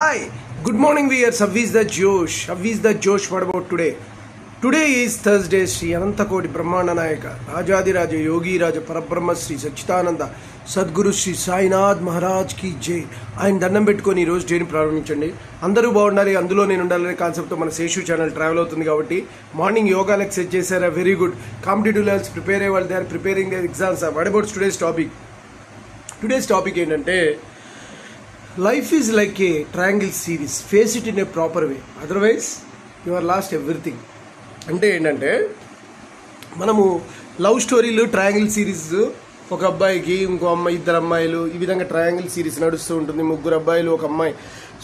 Hi, good morning viewers. How is the Josh? How is the Josh? What about today? Today is Thursday. Sri Anantakoti Brahmana Nayaka, Rajadi Raja Yogi Raja Parabrahma Sri Sachidananda Sadguru Sri Sainath Maharaj ki Jai. ఆయన దండం పెట్టుకొని ఈ రోజు డేని ప్రారంభించండి. అందరూ బాగుండాలి, అందులో నేను ఉండాలనే కాన్సెప్ట్తో మన శేషు ఛానల్ ట్రావెల్ అవుతుంది కాబట్టి మార్నింగ్ యోగా ఎక్సర్సైజ్ చేశారా? Very good. Competitive levels prepare అయ్యే వాళ్ళు they are preparing their exams. What about today's topic ఏంటంటే life is like a triangle series. Face it in a proper way, otherwise you are lost everything. అంటే ఏంటంటే మనము love స్టోరీలు triangle series, ఒక అబ్బాయికి ఇంకో అమ్మాయి, ఇద్దరు అమ్మాయిలు, ఈ విధంగా ట్రయాంగిల్ సిరీస్ నడుస్తూ ఉంటుంది. ముగ్గురు అబ్బాయిలు ఒక అమ్మాయి.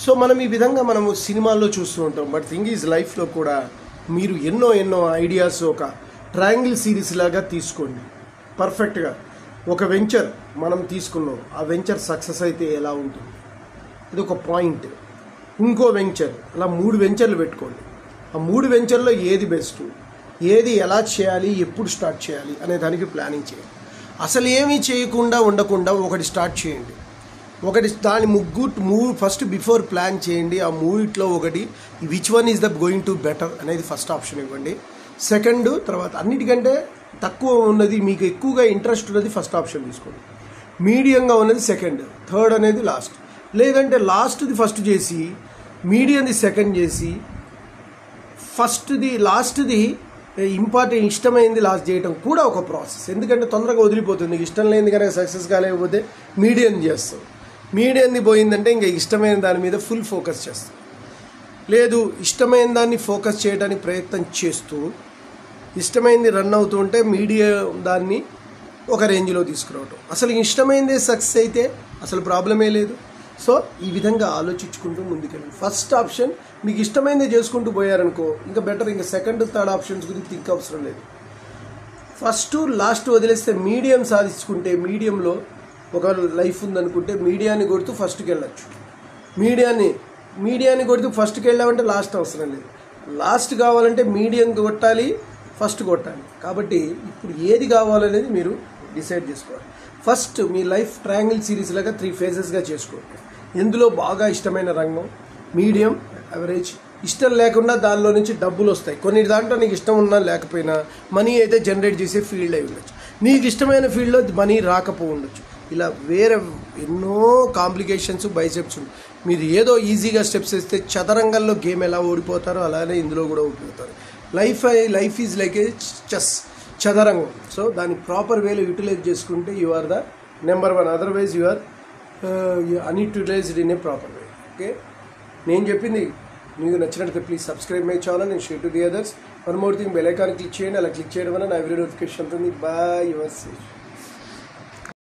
సో మనం ఈ విధంగా మనము సినిమాల్లో చూస్తూ ఉంటాం. బట్ థింగ్ ఈజ్ లైఫ్లో కూడా మీరు ఎన్నో ఐడియాస్ ఒక ట్రయాంగిల్ సిరీస్ లాగా తీసుకోండి. పర్ఫెక్ట్గా ఒక వెంచర్ మనం తీసుకున్నాం, ఆ వెంచర్ సక్సెస్ అయితే ఎలా ఉంటుంది, ఇది ఒక పాయింట్. ఇంకో వెంచర్, అలా 3 వెంచర్లు పెట్టుకోండి. ఆ 3 వెంచర్లో ఏది బెస్ట్, ఏది ఎలా చేయాలి, ఎప్పుడు స్టార్ట్ చేయాలి అనే దానికి ప్లానింగ్ చేయండి. అసలు ఏమీ చేయకుండా ఉండకుండా ఒకటి స్టార్ట్ చేయండి. దాని ఫస్ట్ బిఫోర్ ప్లాన్ చేయండి. ఆ మూవిట్లో ఒకటి which one is the going to better అనేది ఫస్ట్ ఆప్షన్ ఇవ్వండి. సెకండ్, తర్వాత అన్నిటికంటే తక్కువ ఉన్నది, మీకు ఎక్కువగా ఇంట్రెస్ట్ ఉన్నది ఫస్ట్ ఆప్షన్ తీసుకోండి. మీడియంగా ఉన్నది సెకండ్, థర్డ్ అనేది లాస్ట్. లేదంటే లాస్ట్ది ఫస్ట్ చేసి, మీడియంది సెకండ్ చేసి, లాస్ట్ది ఇంపార్టెంట్ ఇష్టమైంది లాస్ట్ చేయడం కూడా ఒక ప్రాసెస్. ఎందుకంటే తొందరగా వదిలిపోతుంది. ఇష్టం లేనిది కనుక సక్సెస్ కాలేకపోతే మీడియం చేస్తాం. మీడియంది పోయిందంటే ఇంకా ఇష్టమైన దాని మీద ఫుల్ ఫోకస్ చేస్తాం. లేదు, ఇష్టమైన దాన్ని ఫోకస్ చేయడానికి ప్రయత్నం చేస్తూ ఇష్టమైంది రన్ అవుతూ ఉంటే మీడియం దాన్ని ఒక రేంజ్లో తీసుకురావటం. అసలు ఇష్టమైందే సక్సెస్ అయితే అసలు ప్రాబ్లమే లేదు. సో ఈ విధంగా ఆలోచించుకుంటూ ముందుకెళ్ళండి. ఫస్ట్ ఆప్షన్ మీకు ఇష్టమైనది చేసుకుంటూ పోయారనుకో ఇంకా బెటర్. ఇంకా సెకండ్, థర్డ్ ఆప్షన్స్ గురించి థింక్ అవసరం లేదు. ఫస్ట్ లాస్ట్ వదిలేస్తే మీడియం సాధించుకుంటే, మీడియంలో ఒక లైఫ్ ఉందనుకుంటే మీడియాన్ని కొడుతూ ఫస్ట్కి వెళ్ళచ్చు. మీడియాన్ని కొడుతూ ఫస్ట్కి వెళ్ళామంటే లాస్ట్ అవసరం లేదు. లాస్ట్ కావాలంటే మీడియం కొట్టాలి, ఫస్ట్ కొట్టాలి. కాబట్టి ఇప్పుడు ఏది కావాలనేది మీరు డిసైడ్ చేసుకోవాలి. ఫస్ట్ మీ లైఫ్ ట్రయాంగిల్ సిరీస్ లాగా 3 ఫేజెస్గా చేసుకోండి. ఎందులో బాగా ఇష్టమైన రంగం, మీడియం, యావరేజ్. ఇష్టం లేకుండా దానిలో నుంచి డబ్బులు వస్తాయి. కొన్ని దాంట్లో నీకు ఇష్టం ఉన్నా లేకపోయినా మనీ అయితే జనరేట్ చేసే ఫీల్డ్ అయి ఉండొచ్చు. నీకు ఇష్టమైన ఫీల్డ్లో మనీ రాకపో ఉండొచ్చు. ఇలా వేరే ఎన్నో కాంప్లికేషన్స్, బైసెప్స్ ఉంటాయి. మీరు ఏదో ఈజీగా స్టెప్స్ వేస్తే చదరంగంలో గేమ్ ఎలా ఓడిపోతారో అలానే ఇందులో కూడా ఓడిపోతారు. Life is like a chess, చదరంగం. సో దాన్ని ప్రాపర్ వేలో యూటిలైజ్ చేసుకుంటే you are the number 1. Otherwise you are unutilized in a proper way. Okay, నేను చెప్పింది మీకు నచ్చినట్లయితే please subscribe my channel and share to the others. One more thing, bell icon click చేయండి. అలా click చేయడం వల్ల నా ఎవ్రీ నోటిఫికేషన్ ఉంటుంది. Bye, your Sesh.